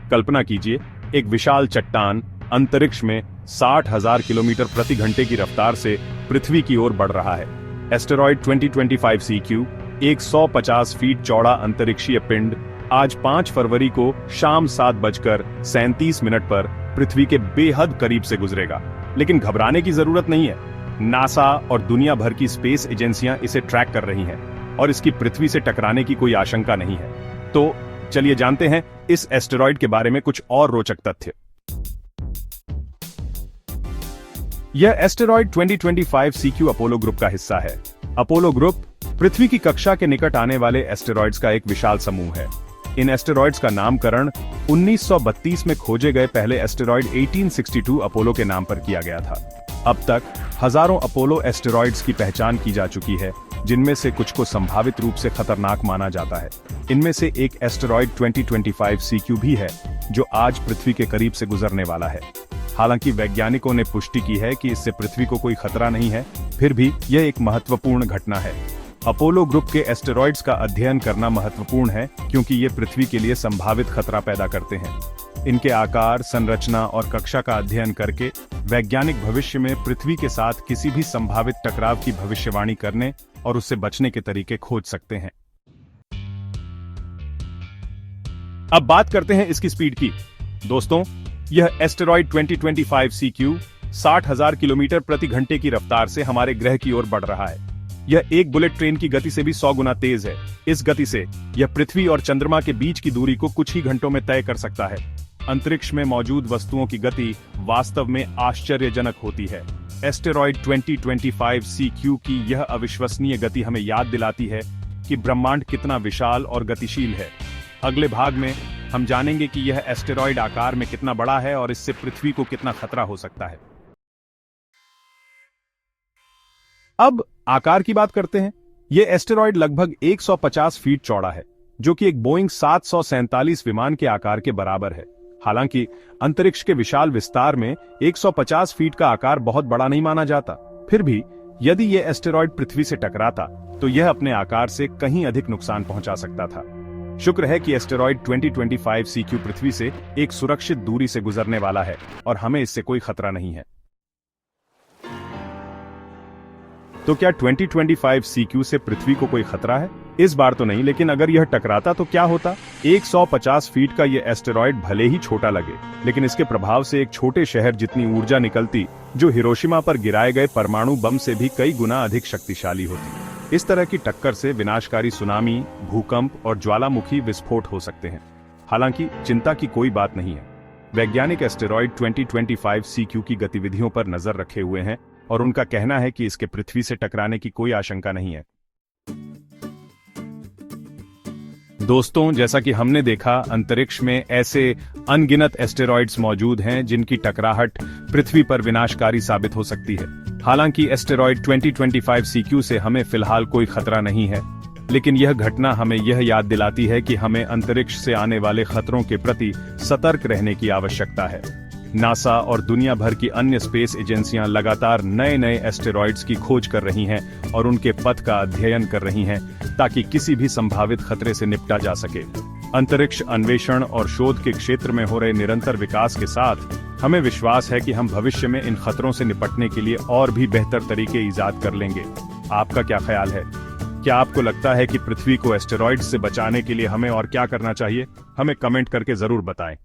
कल्पना कीजिए, एक विशाल चट्टान अंतरिक्ष में 60,000 किलोमीटर प्रति घंटे की रफ्तार से पृथ्वी की ओर बढ़ रहा है। एस्टेरॉयड 2025 CQ, एक 150 फीट चौड़ा अंतरिक्षीय पिंड, आज 5 फरवरी को शाम 7:37 पर पृथ्वी के बेहद करीब से गुजरेगा। लेकिन घबराने की जरूरत नहीं है। नासा और दुनिया भर की स्पेस एजेंसियां इसे ट्रैक कर रही हैं और इसकी पृथ्वी से टकराने की कोई आशंका नहीं है। तो चलिए जानते हैं इस एस्टेरॉयड के बारे में कुछ और रोचक तथ्य। यह एस्टेरॉयड 2025 CQ अपोलो ग्रुप का हिस्सा है। अपोलो ग्रुप पृथ्वी की कक्षा के निकट आने वाले एस्टेरॉयड्स का एक विशाल समूह है। इन एस्टेरॉयड्स का नामकरण 1932 में खोजे गए पहले एस्टेरॉयड 1862 अपोलो के नाम पर किया गया था। अब तक हजारों अपोलो एस्टेरॉयड्स की पहचान की जा चुकी है, जिनमें से कुछ को संभावित रूप से खतरनाक माना जाता है। इनमें से एक एस्टेरॉयड 2025 CQ भी है, जो आज पृथ्वी के करीब से गुजरने वाला है। हालांकि वैज्ञानिकों ने पुष्टि की है कि इससे पृथ्वी को कोई खतरा नहीं है, फिर भी यह एक महत्वपूर्ण घटना है। अपोलो ग्रुप के एस्टेरॉयड्स का अध्ययन करना महत्वपूर्ण है, क्योंकि ये पृथ्वी के लिए संभावित खतरा पैदा करते हैं। इनके आकार, संरचना और कक्षा का अध्ययन करके वैज्ञानिक भविष्य में पृथ्वी के साथ किसी भी संभावित टकराव की भविष्यवाणी करने और उससे बचने के तरीके खोज सकते हैं। अब बात करते हैं इसकी स्पीड की। दोस्तों, यह एस्टेरॉयड 2025 CQ 60,000 किलोमीटर प्रति घंटे की रफ्तार से हमारे ग्रह की ओर बढ़ रहा है। यह एक बुलेट ट्रेन की गति से भी 100 गुना तेज है। इस गति से यह पृथ्वी और चंद्रमा के बीच की दूरी को कुछ ही घंटों में तय कर सकता है। अंतरिक्ष में मौजूद वस्तुओं की गति वास्तव में आश्चर्यजनक होती है। एस्टेरॉयड 2025 CQ की यह अविश्वसनीय गति हमें याद दिलाती है कि ब्रह्मांड कितना विशाल और गतिशील है। अगले भाग में हम जानेंगे कि यह एस्टेरॉयड आकार में कितना बड़ा है और इससे पृथ्वी को कितना खतरा हो सकता है। अब आकार की बात करते हैं। यह एस्टेरॉयड लगभग 150 फीट चौड़ा है, जो कि एक बोइंग 747 विमान के आकार के बराबर है। हालांकि अंतरिक्ष के विशाल विस्तार में 150 फीट का आकार बहुत बड़ा नहीं माना जाता, फिर भी यदि यह एस्टेरॉयड पृथ्वी से टकराता तो यह अपने आकार से कहीं अधिक नुकसान पहुंचा सकता था। शुक्र है कि एस्टेरॉयड 2025 CQ पृथ्वी से एक सुरक्षित दूरी से गुजरने वाला है और हमें इससे कोई खतरा नहीं है। तो क्या 2025 CQ से पृथ्वी को कोई खतरा है? इस बार तो नहीं, लेकिन अगर यह टकराता तो क्या होता? 150 फीट का यह एस्टेरॉयड भले ही छोटा लगे, लेकिन इसके प्रभाव से एक छोटे शहर जितनी ऊर्जा निकलती, जो हिरोशिमा पर गिराए गए परमाणु बम से भी कई गुना अधिक शक्तिशाली होती। इस तरह की टक्कर से विनाशकारी सुनामी, भूकंप और ज्वालामुखी विस्फोट हो सकते हैं। हालांकि चिंता की कोई बात नहीं है। वैज्ञानिक एस्टेरॉयड 2025 CQ की गतिविधियों पर नजर रखे हुए हैं और उनका कहना है कि इसके पृथ्वी से टकराने की कोई आशंका नहीं है। दोस्तों, जैसा कि हमने देखा, अंतरिक्ष में ऐसे अनगिनत एस्टेरॉयड्स मौजूद हैं जिनकी टकराहट पृथ्वी पर विनाशकारी साबित हो सकती है। हालांकि एस्टेरॉयड 2025 CQ से हमें फिलहाल कोई खतरा नहीं है, लेकिन यह घटना हमें यह याद दिलाती है कि हमें अंतरिक्ष से आने वाले खतरों के प्रति सतर्क रहने की आवश्यकता है। नासा और दुनिया भर की अन्य स्पेस एजेंसियां लगातार नए नए एस्टेरॉयड्स की खोज कर रही हैं और उनके पथ का अध्ययन कर रही हैं, ताकि किसी भी संभावित खतरे से निपटा जा सके। अंतरिक्ष अन्वेषण और शोध के क्षेत्र में हो रहे निरंतर विकास के साथ हमें विश्वास है कि हम भविष्य में इन खतरों से निपटने के लिए और भी बेहतर तरीके ईजाद कर लेंगे। आपका क्या ख्याल है? क्या आपको लगता है कि पृथ्वी को एस्टेरॉयड्स से बचाने के लिए हमें और क्या करना चाहिए? हमें कमेंट करके जरूर बताएं।